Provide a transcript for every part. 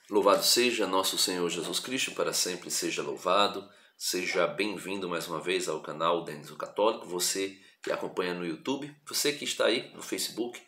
Louvado seja nosso Senhor Jesus Cristo, para sempre seja louvado. Seja bem-vindo mais uma vez ao canal Denis o Católico. Você que acompanha no YouTube, você que está aí no Facebook,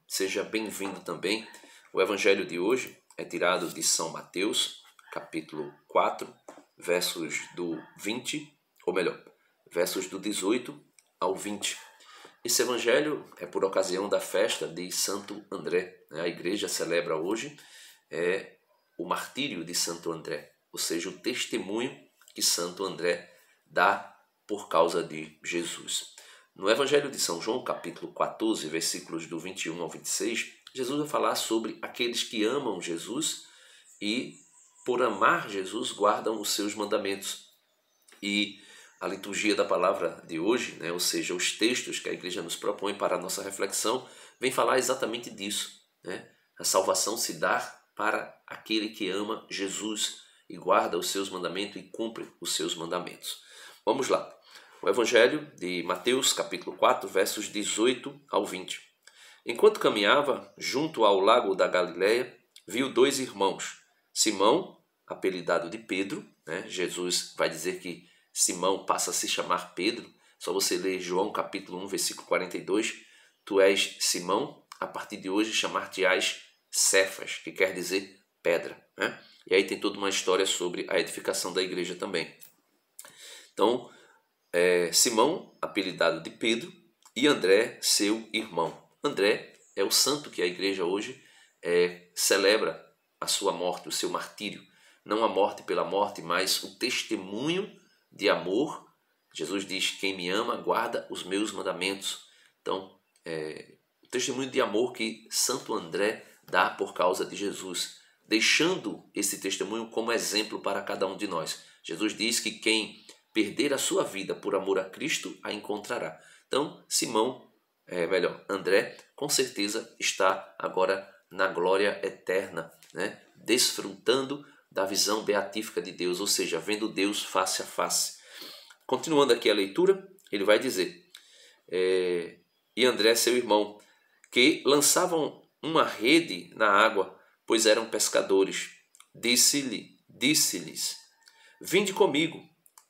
seja bem-vindo também. O evangelho de hoje é tirado de São Mateus, capítulo 4, versos do 20, ou melhor, versos do 18 ao 20. Esse evangelho é por ocasião da festa de Santo André. A igreja celebra hoje o martírio de Santo André, ou seja, o testemunho que Santo André dá por causa de Jesus. No Evangelho de São João, capítulo 14, versículos do 21 ao 26, Jesus vai falar sobre aqueles que amam Jesus e, por amar Jesus, guardam os seus mandamentos. E a liturgia da palavra de hoje, ou seja, os textos que a igreja nos propõe para a nossa reflexão, vem falar exatamente disso. A salvação se dá para aquele que ama Jesus e guarda os seus mandamentos e cumpre os seus mandamentos. Vamos lá. O Evangelho de Mateus, capítulo 4, versos 18 ao 20. Enquanto caminhava junto ao lago da Galileia, viu dois irmãos. Simão, apelidado de Pedro, Jesus vai dizer que Simão passa a se chamar Pedro. Só você ler João, capítulo 1, versículo 42. Tu és Simão, a partir de hoje chamar-te-ás Cefas, que quer dizer pedra. E aí tem toda uma história sobre a edificação da igreja também. Então, Simão, apelidado de Pedro, e André, seu irmão. André é o santo que a igreja hoje celebra a sua morte, o seu martírio. Não a morte pela morte, mas o testemunho de amor. Jesus diz, quem me ama, guarda os meus mandamentos. Então, o testemunho de amor que Santo André dá por causa de Jesus, deixando esse testemunho como exemplo para cada um de nós. Jesus diz que quem perder a sua vida por amor a Cristo, a encontrará. Então, André, com certeza está agora na glória eterna, desfrutando da visão beatífica de Deus, ou seja, vendo Deus face a face. Continuando aqui a leitura, ele vai dizer, e André, seu irmão, que lançavam uma rede na água, pois eram pescadores. Disse-lhes, vinde comigo,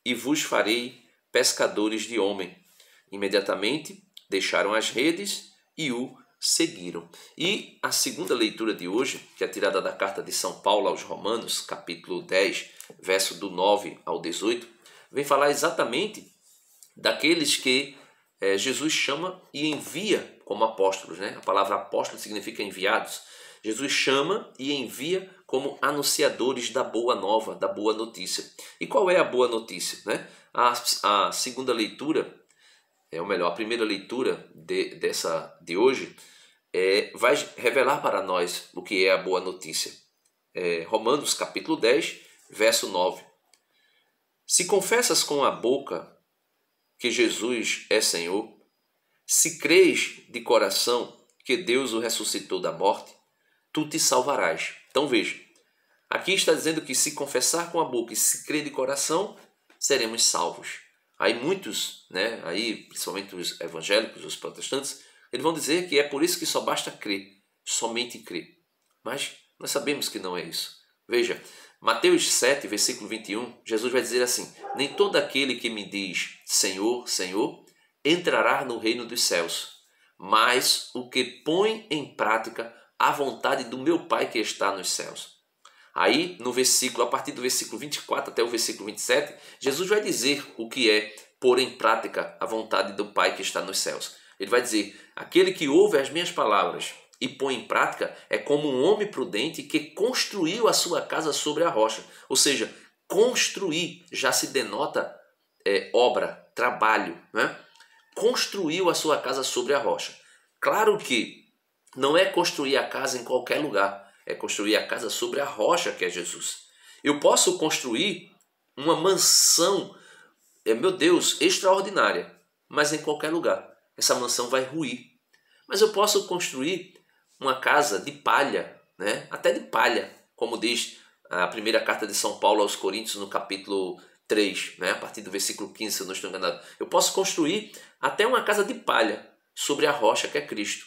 e vos farei pescadores de homem. Imediatamente deixaram as redes e o seguiram. E a segunda leitura de hoje, que é tirada da carta de São Paulo aos Romanos, capítulo 10, verso do 9 ao 18, vem falar exatamente daqueles que Jesus chama e envia como apóstolos. A palavra apóstolo significa enviados. Jesus chama e envia como anunciadores da boa nova, da boa notícia. E qual é a boa notícia? A segunda leitura, a primeira leitura de hoje, vai revelar para nós o que é a boa notícia. Romanos capítulo 10, verso 9. Se confessas com a boca que Jesus é Senhor, se crês de coração que Deus o ressuscitou da morte, tu te salvarás. Então veja, aqui está dizendo que se confessar com a boca e se crer de coração, seremos salvos. Aí muitos, principalmente os evangélicos, os protestantes, eles vão dizer que é por isso que só basta crer, somente crer. Mas nós sabemos que não é isso. Veja, Mateus 7, versículo 21, Jesus vai dizer assim, nem todo aquele que me diz Senhor, Senhor, entrará no reino dos céus, mas o que põe em prática a vontade do meu Pai que está nos céus. Aí, a partir do versículo 24 até o versículo 27, Jesus vai dizer o que é pôr em prática a vontade do Pai que está nos céus. Ele vai dizer, aquele que ouve as minhas palavras e põe em prática é como um homem prudente que construiu a sua casa sobre a rocha. Ou seja, construir já se denota obra, trabalho. Construiu a sua casa sobre a rocha. Claro que não é construir a casa em qualquer lugar. É construir a casa sobre a rocha que é Jesus. Eu posso construir uma mansão, extraordinária, mas em qualquer lugar. Essa mansão vai ruir. Mas eu posso construir uma casa de palha, até de palha, como diz a primeira carta de São Paulo aos Coríntios no capítulo 3, a partir do versículo 15, se eu não estou enganado. Eu posso construir até uma casa de palha sobre a rocha que é Cristo.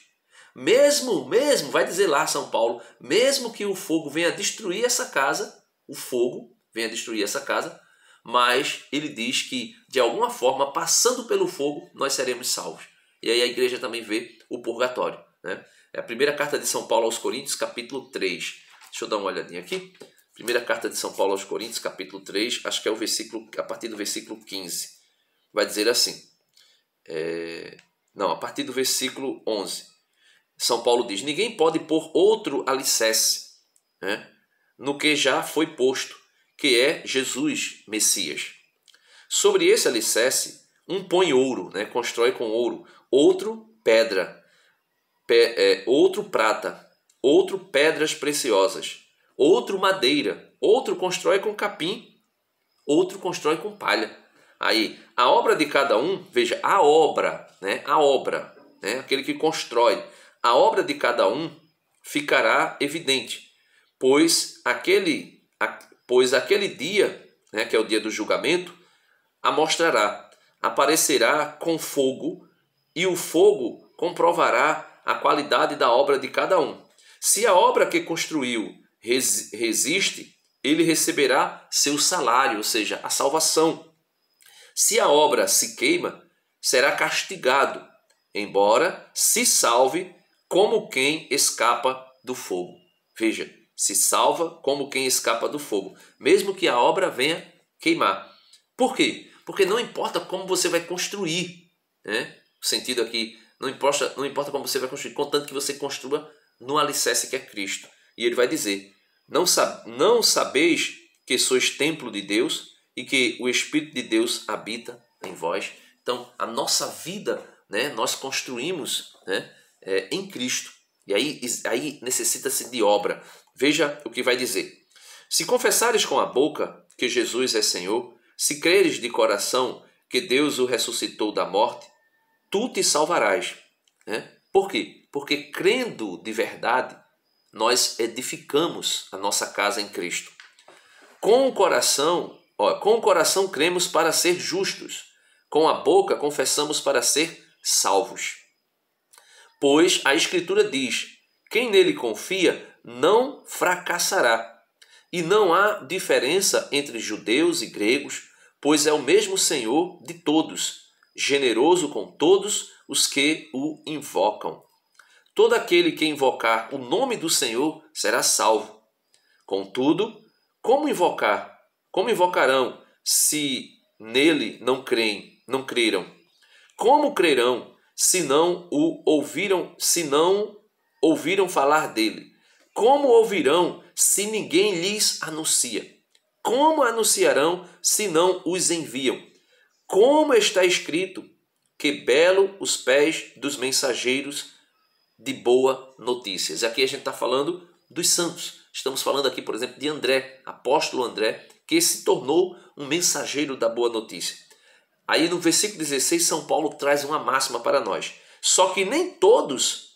mesmo, vai dizer lá São Paulo, mesmo que o fogo venha destruir essa casa, o fogo venha destruir essa casa, mas ele diz que, de alguma forma, passando pelo fogo, nós seremos salvos. E aí a igreja também vê o purgatório, né? É a primeira carta de São Paulo aos Coríntios, capítulo 3. Deixa eu dar uma olhadinha aqui. Primeira carta de São Paulo aos Coríntios, capítulo 3, acho que é o versículo, a partir do versículo 15. Vai dizer assim, a partir do versículo 11. São Paulo diz, ninguém pode pôr outro alicerce, né, no que já foi posto, que é Jesus, Messias. Sobre esse alicerce, um põe ouro, né, constrói com ouro, outro pedra, outro prata, outro pedras preciosas, outro madeira, outro constrói com capim, outro constrói com palha. Aí, a obra de cada um, veja, a obra, né, aquele que constrói, a obra de cada um ficará evidente, pois aquele dia, né, que é o dia do julgamento, a mostrará, aparecerá com fogo, e o fogo comprovará a qualidade da obra de cada um. Se a obra que construiu resiste, ele receberá seu salário, ou seja, a salvação. Se a obra se queima, será castigado, embora se salve como quem escapa do fogo. Veja, se salva como quem escapa do fogo, mesmo que a obra venha queimar. Por quê? Porque não importa como você vai construir, né? O sentido aqui, não importa como você vai construir, contanto que você construa no alicerce que é Cristo. E ele vai dizer, não sabeis que sois templo de Deus e que o Espírito de Deus habita em vós. Então, a nossa vida, né, nós construímos, né, em Cristo. E aí necessita-se de obra. Veja o que vai dizer. Se confessares com a boca que Jesus é Senhor, se creres de coração que Deus o ressuscitou da morte, tu te salvarás. Né? Por quê? Porque crendo de verdade, nós edificamos a nossa casa em Cristo. Com o coração cremos para ser justos, com a boca confessamos para ser salvos. Pois a Escritura diz, quem nele confia não fracassará. E não há diferença entre judeus e gregos, pois é o mesmo Senhor de todos, generoso com todos os que o invocam. Todo aquele que invocar o nome do Senhor será salvo. Contudo, como invocarão se nele não creram? Como crerão se não ouviram falar dele? Como ouvirão se ninguém lhes anuncia? Como anunciarão se não os enviam? Como está escrito, que belo os pés dos mensageiros de boa notícias. Aqui a gente está falando dos santos. Estamos falando aqui, por exemplo, de André, apóstolo André, que se tornou um mensageiro da boa notícia. Aí no versículo 16, São Paulo traz uma máxima para nós. Só que nem todos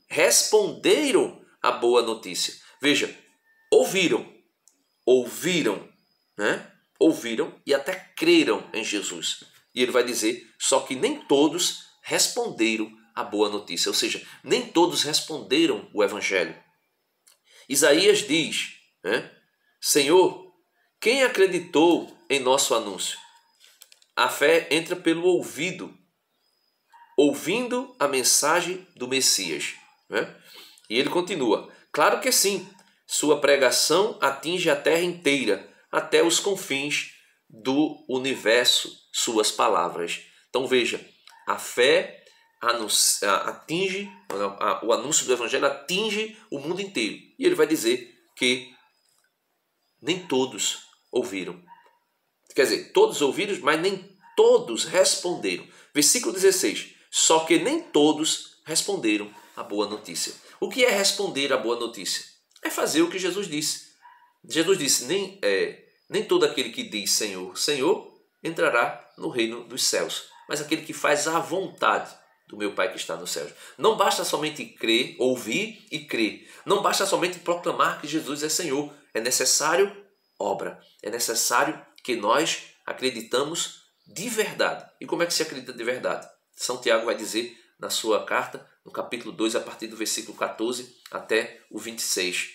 responderam à boa notícia. Veja, ouviram, né? Ouviram e até creram em Jesus. E ele vai dizer, só que nem todos responderam à boa notícia. Ou seja, nem todos responderam o evangelho. Isaías diz, né? Senhor, quem acreditou em nosso anúncio? A fé entra pelo ouvido, ouvindo a mensagem do Messias. Né? E ele continua, claro que sim, sua pregação atinge a terra inteira, até os confins do universo, suas palavras. Então veja, a fé atinge, o anúncio do evangelho atinge o mundo inteiro. E ele vai dizer que nem todos ouviram. Quer dizer, todos ouviram, mas nem todos responderam. Versículo 16. Só que nem todos responderam a boa notícia. O que é responder a boa notícia? É fazer o que Jesus disse. Jesus disse, nem todo aquele que diz Senhor, Senhor, entrará no reino dos céus, mas aquele que faz a vontade do meu Pai que está nos céus. Não basta somente crer, ouvir e crer. Não basta somente proclamar que Jesus é Senhor. É necessário obra. É necessário que nós acreditamos de verdade. E como é que se acredita de verdade? São Tiago vai dizer na sua carta, no capítulo 2, a partir do versículo 14 até o 26.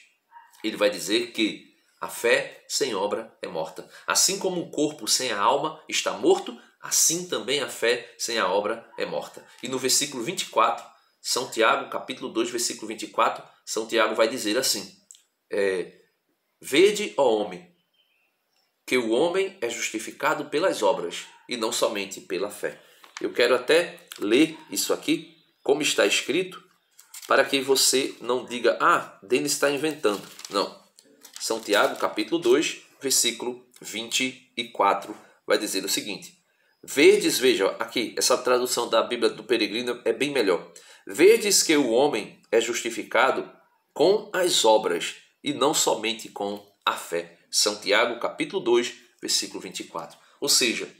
Ele vai dizer que a fé sem obra é morta. Assim como um corpo sem a alma está morto, assim também a fé sem a obra é morta. E no versículo 24, São Tiago, capítulo 2, versículo 24, São Tiago vai dizer assim: Vede, ó homem, que o homem é justificado pelas obras e não somente pela fé. Eu quero até ler isso aqui, como está escrito, para que você não diga, Denis está inventando. Não. São Tiago, capítulo 2, versículo 24, vai dizer o seguinte: veja, aqui, essa tradução da Bíblia do Peregrino é bem melhor. Vedes que o homem é justificado com as obras e não somente com a fé. São Tiago, capítulo 2, versículo 24. Ou seja,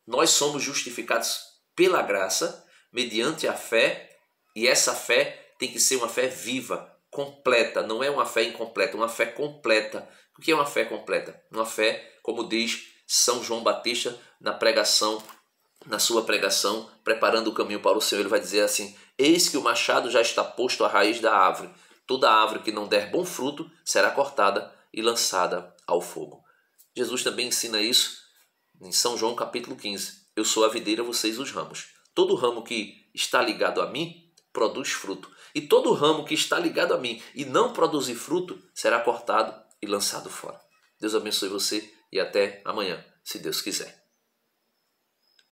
nós somos justificados pela graça, mediante a fé, e essa fé tem que ser uma fé viva, completa, não é uma fé incompleta, uma fé completa. O que é uma fé completa? Uma fé, como diz São João Batista na sua pregação, preparando o caminho para o Senhor, ele vai dizer assim: eis que o machado já está posto à raiz da árvore. Toda árvore que não der bom fruto será cortada e lançada ao fogo. Jesus também ensina isso em São João capítulo 15. Eu sou a videira, vocês os ramos. Todo ramo que está ligado a mim produz fruto. E todo ramo que está ligado a mim e não produzir fruto será cortado e lançado fora. Deus abençoe você e até amanhã, se Deus quiser.